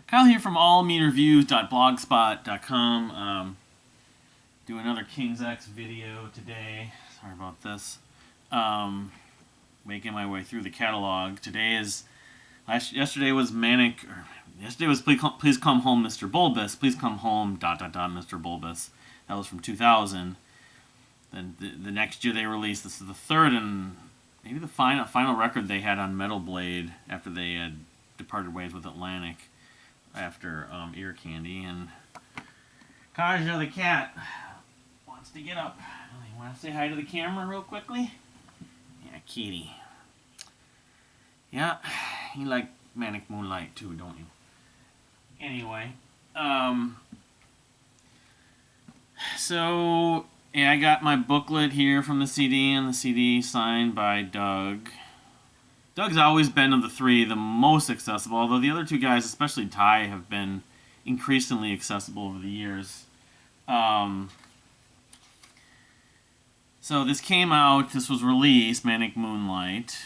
Kyle here from allmeterviews.blogspot.com. Do another King's X video today. Sorry about this. Making my way through the catalog. Yesterday was Manic. Yesterday was Please Come Home, Mr. Bulbous. Please Come Home, ... Mr. Bulbous. That was from 2000. Then the next year they released. This is the third and maybe the final record they had on Metal Blade after they had departed ways with Atlantic after Ear Candy. And Kaja the cat wants to get up. You want to say hi to the camera real quickly? Yeah, kitty. Yeah, you like Manic Moonlight too, don't you? Anyway, so yeah, I got my booklet here from the CD, and the CD signed by Doug. Doug's always been, of the three, the most accessible, although the other two guys, especially Ty, have been increasingly accessible over the years. So this came out, this was released, Manic Moonlight,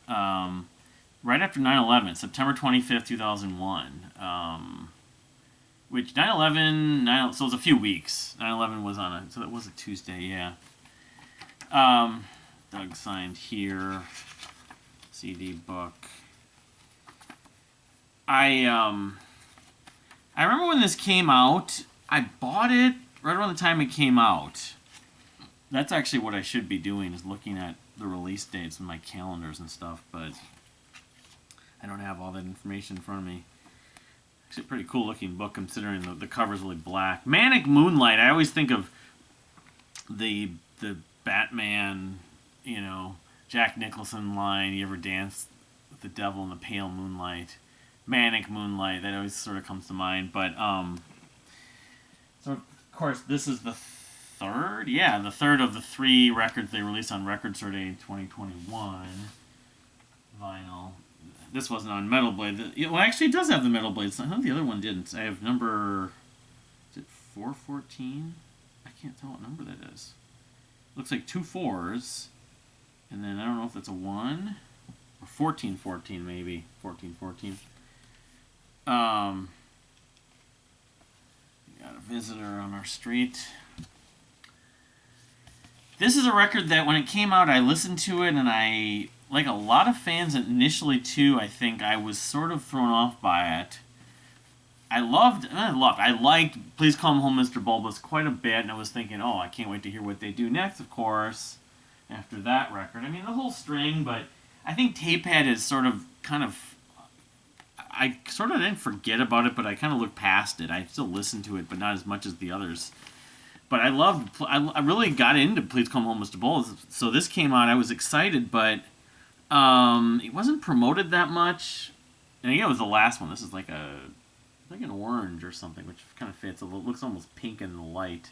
right after 9/11, September 25th, 2001. Which 9/11, so it was a few weeks. 9/11 was so it was a Tuesday, yeah. Doug signed here. CD book. I remember when this came out. I bought it right around the time it came out. That's actually what I should be doing, is looking at the release dates and my calendars and stuff, but I don't have all that information in front of me. It's a pretty cool looking book considering the cover's really black. Manic Moonlight, I always think of the Batman, Jack Nicholson line, "You ever dance with the devil in the pale moonlight?" Manic Moonlight, that always sort of comes to mind. But so of course this is the third of the three records they released on Record Store Day 2021 vinyl. This wasn't on Metal Blade. Well, actually, it does have the Metal Blades. I know the other one didn't. I have number, is it 414? I can't tell what number that is. Looks like two fours. And then I don't know if it's a 1 or 1414 maybe. 1414. We got a visitor on our street. This is a record that when it came out I listened to it, and I, like a lot of fans initially too, I think I was sort of thrown off by it. I liked Please Come Home, Mr. Bulbous quite a bit, and I was thinking, oh, I can't wait to hear what they do next, of course, after that record. I mean, the whole string, but I think Tapehead is I sort of didn't forget about it, but I kind of looked past it. I still listened to it, but not as much as the others. But I really got into Please Come Home, Mr. Bulbous. So this came out, I was excited, but it wasn't promoted that much. And again, it was the last one. This is like an orange or something, which kind of fits. It looks almost pink in the light.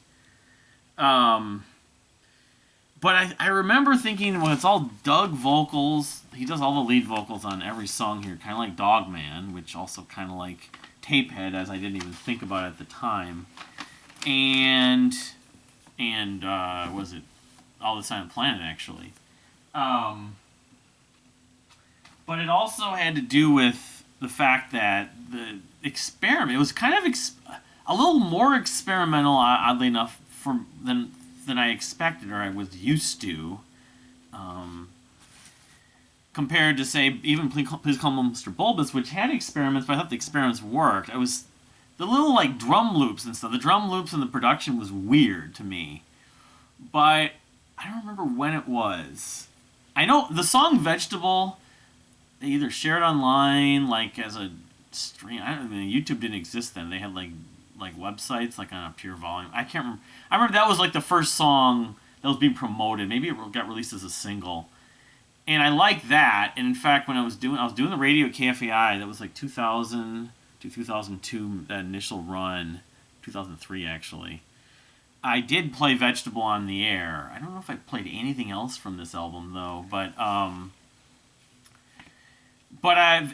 But I remember thinking, well, it's all Doug vocals. He does all the lead vocals on every song here, kind of like Dogman, which also kind of like Tapehead, as I didn't even think about it at the time. And was it All This Silent Planet, actually. But it also had to do with the fact that the experiment, it was kind of a little more experimental, oddly enough, than I expected or I was used to, compared to, say, even Please Come Home, Mr. Bulbous, which had experiments, but I thought the experiments worked. The little, drum loops and stuff. The drum loops and the production was weird to me. But I don't remember when it was. I know the song Vegetable, they either shared online, as a stream. I don't know, YouTube didn't exist then. They had, websites, on a pure volume. I can't remember. I remember that was, the first song that was being promoted. Maybe it got released as a single. And I liked that. And, in fact, when I was doing the radio at KFAI, that was, 2000... 2002, that initial run, 2003 actually, I did play Vegetable on the air. I don't know if I played anything else from this album though, but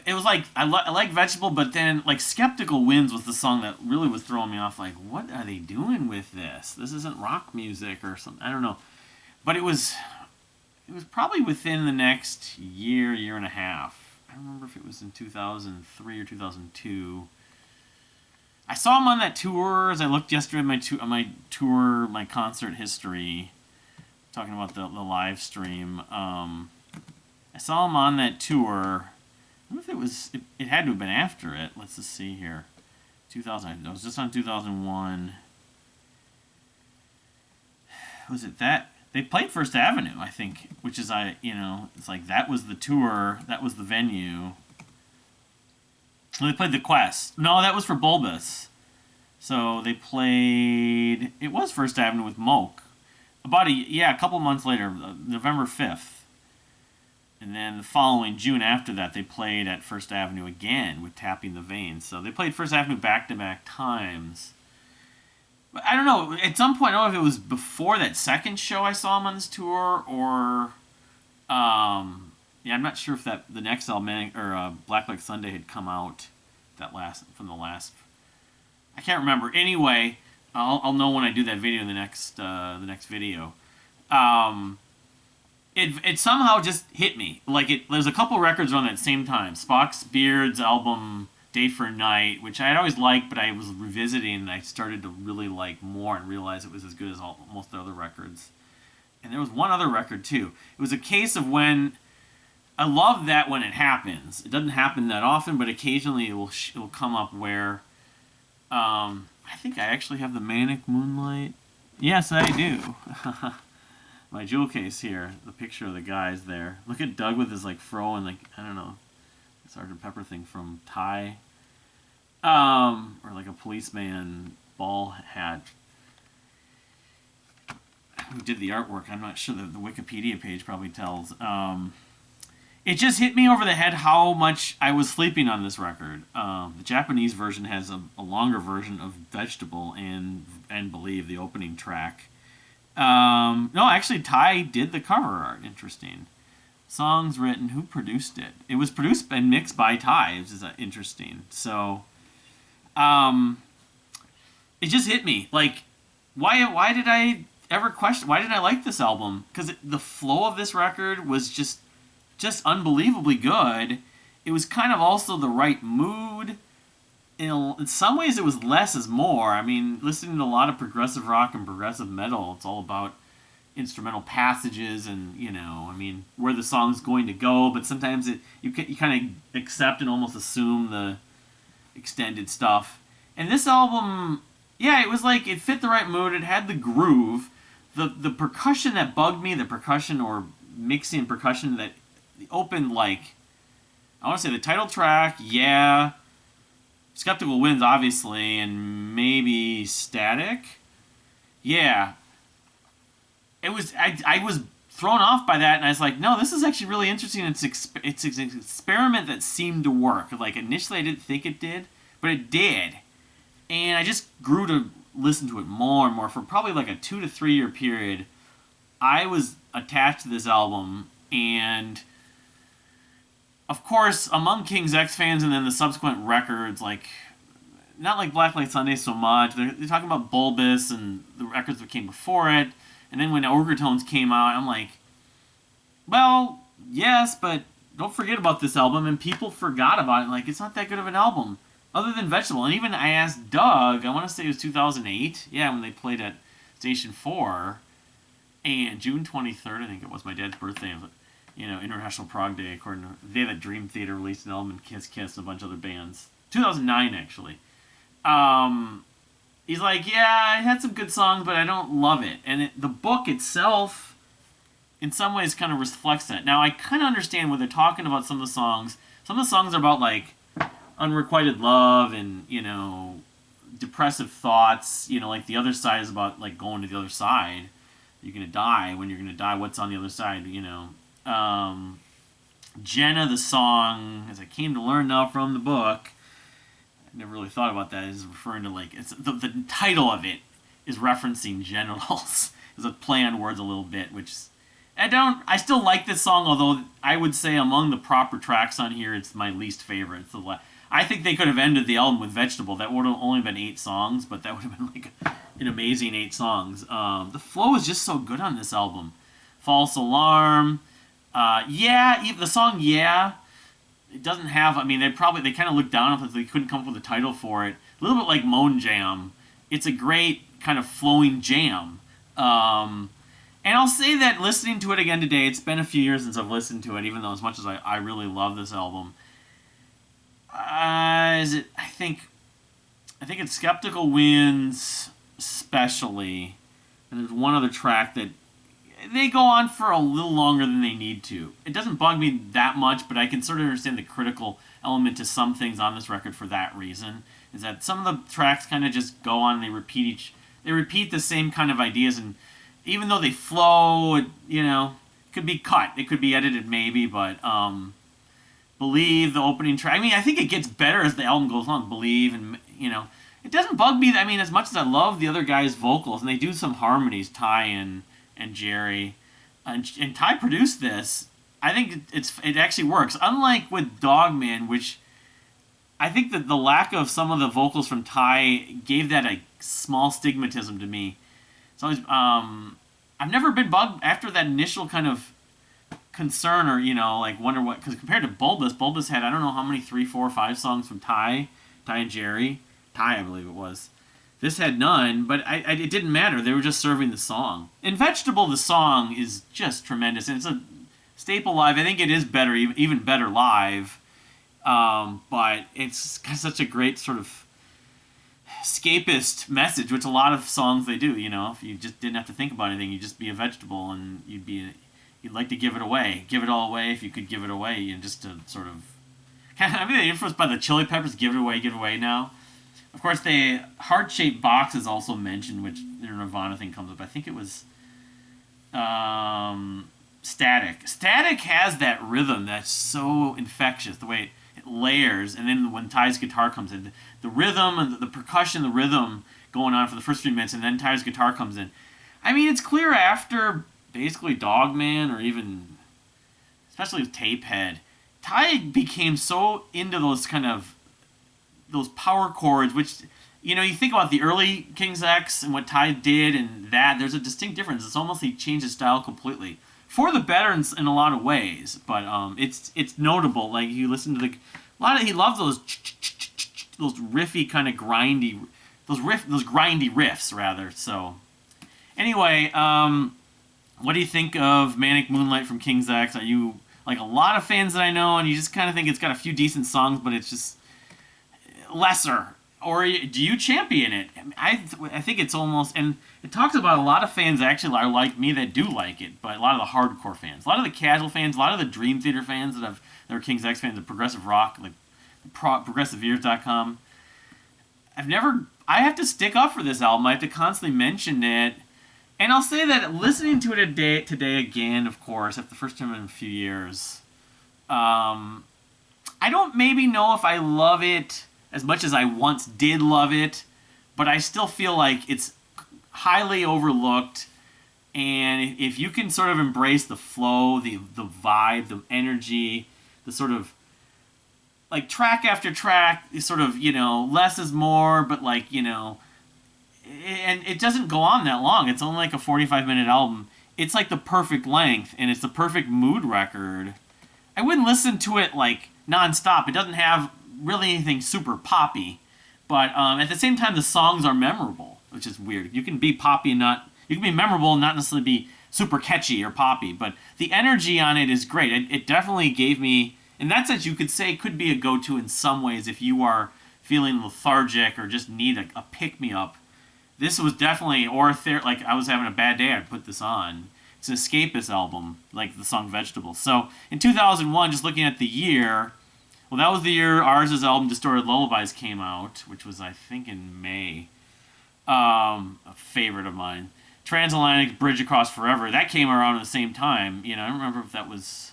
it was I like Vegetable, but then Skeptical Winds was the song that really was throwing me off. What are they doing with this? This isn't rock music or something. I don't know, but it was probably within the next year and a half. I don't remember if it was in 2003 or 2002. I saw him on that tour. As I looked yesterday at my tour, my concert history, talking about the live stream. I saw him on that tour. I wonder if it was. It had to have been after it. Let's just see here. 2000. I was just on 2001. Was it that? They played First Avenue, I think, which is it's like that was the tour, that was the venue. They played The Quest. No, that was for Bulbous. So they played. It was First Avenue with Moke. A couple months later, November 5th. And then the following June after that, they played at First Avenue again with Tapping the Veins. So they played First Avenue back-to-back times. But I don't know. At some point, I don't know if it was before that second show I saw him on this tour, or I'm not sure if the next album or Black Like Sunday had come out from the last. I can't remember. Anyway, I'll know when I do that video in the next video. It somehow just hit me. There's a couple records around that same time. Spock's Beard's album Day for Night, which I had always liked, but I was revisiting and I started to really like more and realize it was as good as most of the other records. And there was one other record too. It was a case of when I love that when it happens. It doesn't happen that often, but occasionally it will come up where I think I actually have the Manic Moonlight. Yes, I do. My jewel case here, the picture of the guys there. Look at Doug with his fro and I don't know, Sergeant Pepper thing from Ty, or like a policeman ball hat. Who did the artwork? I'm not sure. The Wikipedia page probably tells. It just hit me over the head how much I was sleeping on this record. The Japanese version has a longer version of Vegetable and Believe, the opening track. No, actually, Ty did the cover art. Interesting. Songs written. Who produced it? It was produced and mixed by Ty, which is interesting. So, it just hit me. Why did I ever question? Why did I like this album? Because the flow of this record was just unbelievably good. It was kind of also the right mood. In some ways, it was less is more. I mean, listening to a lot of progressive rock and progressive metal, it's all about instrumental passages and, where the song's going to go. But sometimes you kind of accept and almost assume the extended stuff. And this album, it was it fit the right mood. It had the groove. The percussion that bugged me, the percussion or mixing percussion that opened, I want to say the title track, Skeptical Winds, obviously, and maybe Static. Yeah. It was. I was thrown off by that, and I was like, no, this is actually really interesting. It's an experiment that seemed to work. Initially I didn't think it did, but it did. And I just grew to listen to it more and more. For probably a 2 to 3 year period, I was attached to this album, and of course, among King's X fans and then the subsequent records, not like Black Light Sunday so much. They're talking about Bulbous and the records that came before it. And then when Overtones came out, I'm like, well, yes, but don't forget about this album. And people forgot about it. It's not that good of an album. Other than Vegetable. And even I asked Doug, I want to say it was 2008. Yeah, when they played at Station 4. And June 23rd, I think it was my dad's birthday. International Prog Day, according to the day that Dream Theater released an album, and Kiss Kiss and a bunch of other bands. 2009, actually. He's like, yeah, it had some good songs, but I don't love it. And the book itself, in some ways, kind of reflects that. Now, I kind of understand when they're talking about some of the songs. Some of the songs are about, unrequited love and, depressive thoughts. The other side is about, going to the other side. You're going to die. When you're going to die, what's on the other side, Jenna, the song, as I came to learn now from the book, I never really thought about that, is referring to it's the title of it is referencing genitals. It's a play on words a little bit, which I still like this song, although I would say among the proper tracks on here, it's my least favorite. I think they could have ended the album with Vegetable. That would have only been 8 songs, but that would have been an amazing 8 songs. The flow is just so good on this album. False Alarm. The song Yeah it doesn't have. I mean, they kind of looked down on it. They couldn't come up with a title for it. A little bit like Moan Jam. It's a great kind of flowing jam. And I'll say that listening to it again today, it's been a few years since I've listened to it, even though as much as I really love this album. I think it's Skeptical Winds, especially. And there's one other track that they go on for a little longer than they need to. It doesn't bug me that much, but I can sort of understand the critical element to some things on this record for that reason. Is that some of the tracks kind of just go on and they repeat the same kind of ideas, and even though they flow, it could be cut. It could be edited maybe, but Believe, the opening track. I mean, I think it gets better as the album goes on. Believe, and it doesn't bug me. I mean, as much as I love the other guys' vocals, and they do some harmonies, Ty and Jerry, and Ty produced this. I think it actually works. Unlike with Dogman, which I think that the lack of some of the vocals from Ty gave that a small stigmatism to me. It's always I've never been bugged after that initial kind of concern or like wonder what, because compared to Bulbous had I don't know how many 3, 4, 5 songs from Ty and Jerry, Ty I believe it was. This had none, but it didn't matter. They were just serving the song. In Vegetable, the song is just tremendous, and it's a staple live. I think it is better, even better live. But it's got such a great sort of escapist message, which a lot of songs they do. If you just didn't have to think about anything, you'd just be a vegetable, and you'd like to give it away, give it all away if you could give it away, just to sort of. I mean, influenced by the Chili Peppers, give it away now. Of course, the Heart-Shaped Box is also mentioned, which their Nirvana thing comes up. I think it was Static. Static has that rhythm that's so infectious, the way it layers, and then when Ty's guitar comes in, the rhythm and the percussion, the rhythm going on for the first 3 minutes, and then Ty's guitar comes in. I mean, it's clear after basically Dogman, or even, especially with Tapehead, Ty became so into those kind of those power chords, which, you think about the early King's X and what Ty did, and there's a distinct difference. It's almost he changed his style completely. For the better in a lot of ways, but it's notable. Like, you listen to he loves those riffy kind of grindy, those grindy riffs, rather. So, anyway, what do you think of Manic Moonlight from King's X? Are you like a lot of fans that I know, and you just kind of think it's got a few decent songs, but it's just lesser, or do you champion it? I think it's almost, and it talks about a lot of fans actually are like me that do like it, but a lot of the hardcore fans, a lot of the casual fans, a lot of the Dream Theater fans that are King's X fans, the progressive rock, like progressiveears.com. I have to stick up for this album. I have to constantly mention it, and I'll say that listening to it today again, of course, after the first time in a few years, I don't maybe know if I love it as much as I once did love it, but I still feel like it's highly overlooked. And if you can sort of embrace the flow, the vibe, the energy, the sort of like track after track is sort of, less is more, but like, and it doesn't go on that long. It's only like a 45-minute album. It's like the perfect length, and it's the perfect mood record. I wouldn't listen to it like nonstop. It doesn't have really anything super poppy, but at the same time the songs are memorable, which is weird. You can be poppy and you can be memorable and not necessarily be super catchy or poppy, but the energy on it is great. It definitely gave me, in that sense, you could say it could be a go-to in some ways if you are feeling lethargic or just need a pick-me-up. This was definitely, like I was having a bad day, I'd put this on. It's an escapist album, like the song Vegetables. So in 2001, just looking at the year, well, that was the year Ars' album Distorted Lullabies came out, which was, I think, in May. A favorite of mine. Transatlantic Bridge Across Forever, that came around at the same time. I don't remember if that was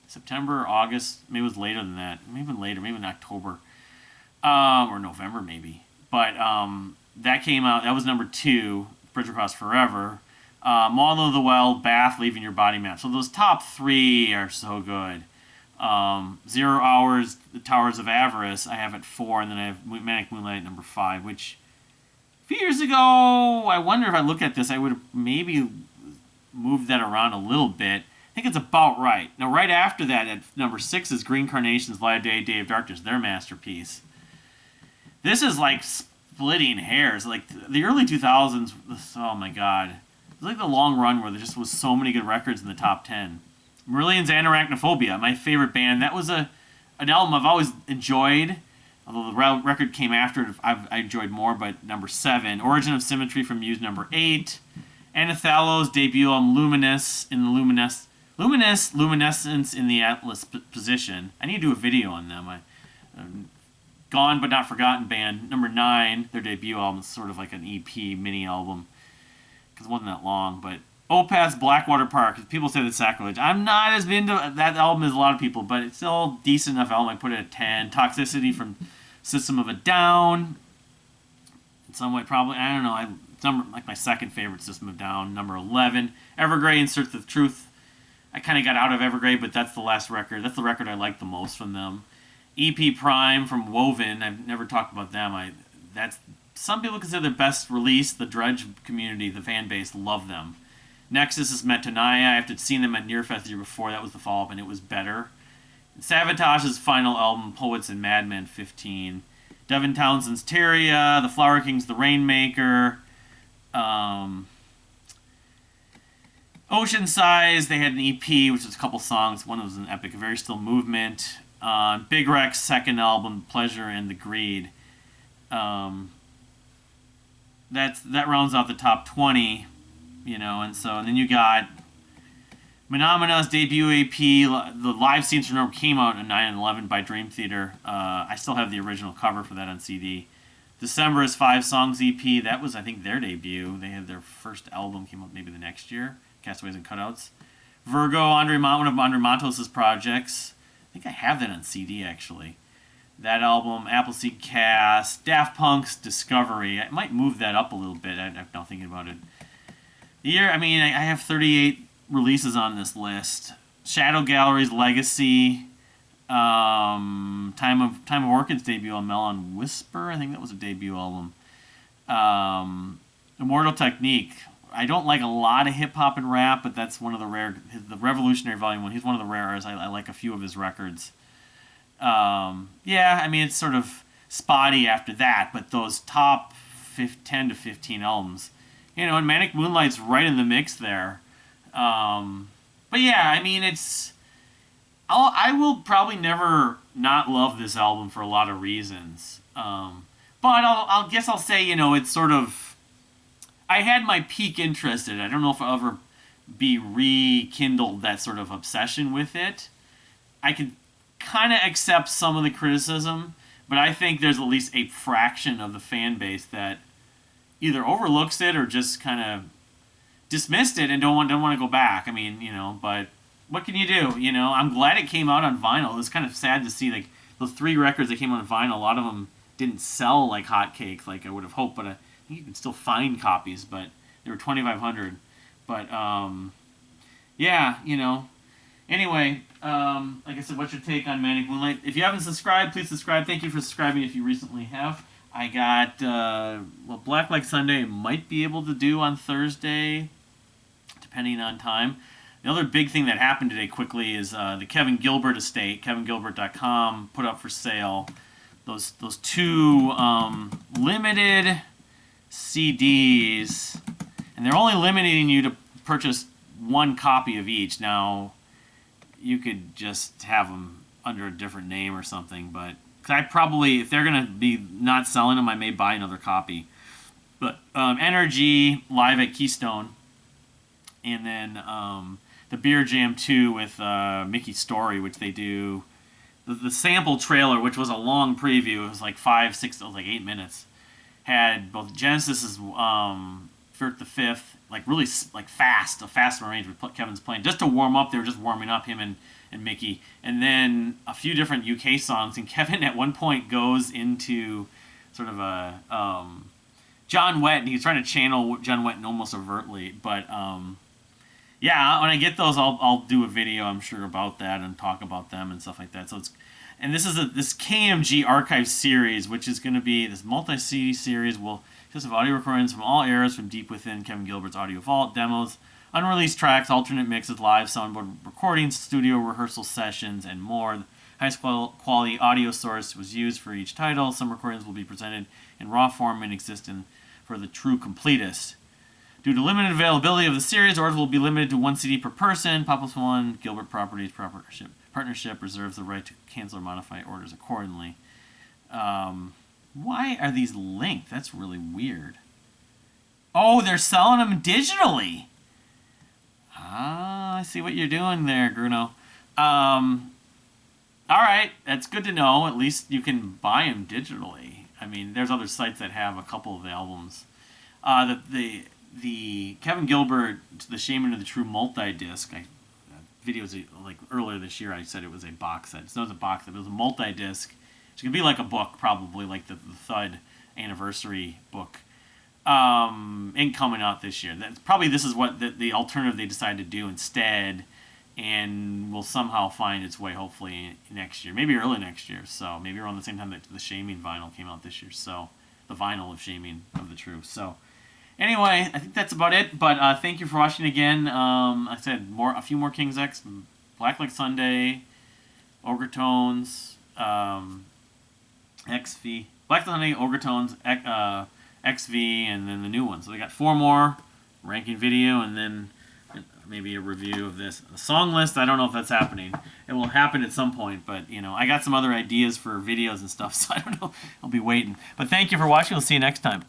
September, August, maybe it was later than that. Maybe even later, maybe in October. Or November, maybe. But that came out, that was number 2, Bridge Across Forever. Model of the Well, Bath, Leaving Your Body Map. So those top 3 are so good. 0 Hours, The Towers of Avarice, I have at 4, and then I have Manic Moonlight at number 5, which a few years ago, I wonder if I look at this, I would have maybe moved that around a little bit. think it's about right. Now, right after that, at number 6 is Green Carnation's Light of Day, Day of Darkness, their masterpiece. This is like splitting hairs. Like the early 2000s, oh my god. It was like the long run where there just was so many good records in the top 10. Marillion's Anarachnophobia, my favorite band. That was an album I've always enjoyed. Although the record came after it, I enjoyed more, but number 7. Origin of Symmetry from Muse, number 8. Anathallo's debut album, Luminescence in the Atlas position. I need to do a video on them. Gone But Not Forgotten band, number 9. Their debut album is sort of like an EP mini album, because it wasn't that long, but Opeth's Blackwater Park. People say that's sacrilege. I'm not as into that album as a lot of people, but it's still a decent enough album. I put it at 10. Toxicity from System of a Down. In some way, probably, I don't know. It's like my second favorite System of a Down. Number 11. Evergrey in Search of Truth. I kind of got out of Evergrey, but that's the last record. That's the record I like the most from them. EP Prime from Woven. I've never talked about them. That's some people consider their best release. The Dredge community, the fan base, love them. Nexus is Metanoia. I have seen them at Nearfest the year before. That was the follow-up, and it was better. Savage's final album, Poets and Madmen, 15. Devin Townsend's Teria. The Flower Kings, The Rainmaker. Ocean Size, they had an EP, which was a couple songs. One was an epic, A Very Still Movement. Big Rec's second album, Pleasure and the Greed. That rounds out the top 20. And then you got Menomena's debut EP. The live scenes from came out in 9/11 by Dream Theater. I still have the original cover for that on CD. December is 5 Songs EP. That was, I think, their debut. They had their first album, came out maybe the next year. Castaways and Cutouts. Virgo, one of Andre Montos' projects. I think I have that on CD, actually. That album, Appleseed Cast, Daft Punk's Discovery. I might move that up a little bit. I'm now thinking about it. I have 38 releases on this list. Shadow Gallery's Legacy, Time of Orchid's debut on Melon Whisper. I think that was a debut album. Immortal Technique. I don't like a lot of hip hop and rap, but that's one of the Revolutionary Volume 1. He's one of the rares. I like a few of his records. It's sort of spotty after that, but those top 10 to 15 albums. And Manic Moonlight's right in the mix there. I will probably never not love this album for a lot of reasons. But I'll guess I'll say, it's sort of, I had my peak interest in it. I don't know if I'll ever be rekindled that sort of obsession with it. I can kind of accept some of the criticism, but I think there's at least a fraction of the fan base that either overlooks it or just kind of dismissed it and don't want to go back. But what can you do? I'm glad it came out on vinyl. It was kind of sad to see like those 3 records that came out on vinyl. A lot of them didn't sell like hotcakes, like I would have hoped. But I think you can still find copies. But they were 2,500. But Anyway, like I said, what's your take on Manic Moonlight? If you haven't subscribed, please subscribe. Thank you for subscribing if you recently have. I got, Black Like Sunday I might be able to do on Thursday, depending on time. The other big thing that happened today quickly is the Kevin Gilbert estate, KevinGilbert.com, put up for sale those 2 limited CDs, and they're only limiting you to purchase 1 copy of each. Now, you could just have them under a different name or something, but I probably, if they're going to be not selling them, I may buy another copy. But NRG live at Keystone, and then the Beer Jam 2 with Mickey Story, which they do. The sample trailer, which was a long preview, it was like 5, 6, it was like 8 minutes, had both Genesis's Fert the Fifth, like really like a faster range with Kevin's playing. Just to warm up, they were just warming up, him and Mickey, and then a few different UK songs, and Kevin at one point goes into sort of a John Wetton. He's trying to channel John Wetton almost overtly, but when I get those, I'll do a video, I'm sure, about that and talk about them and stuff like that. So this is this KMG archive series, which is going to be this multi-CD series. Will consist of audio recordings from all eras from deep within Kevin Gilbert's audio vault, demos unreleased tracks, alternate mixes, live soundboard recordings, studio rehearsal sessions, and more. The highest quality audio source was used for each title. Some recordings will be presented in raw form and exist for the true completist. Due to limited availability of the series, orders will be limited to 1 CD per person. Populous One, Gilbert Properties Partnership reserves the right to cancel or modify orders accordingly. Why are these linked? That's really weird. Oh, they're selling them digitally. Ah, I see what you're doing there, Bruno. All right, that's good to know. At least you can buy them digitally. I mean, there's other sites that have a couple of the albums. The Kevin Gilbert, The Shaman of the True multi-disc, videos like earlier this year, I said it was a box set. It's not a box set, it was a multi-disc. It's going to be like a book, probably, like the Thud anniversary book. And coming out this year. This is what the alternative they decided to do instead, and will somehow find its way, hopefully, next year. Maybe early next year, so maybe around the same time that the Shaming vinyl came out this year, so the vinyl of Shaming of the True. So anyway, I think that's about it, but thank you for watching again. I said a few more King's X, Blacklight Sunday, Ogre Tones, XV, Black Sunday, Ogre Tones, XV, and then the new one. So we got 4 more, ranking video, and then maybe a review of this. The song list, I don't know if that's happening. It will happen at some point, but, I got some other ideas for videos and stuff, so I don't know. I'll be waiting. But thank you for watching. We'll see you next time.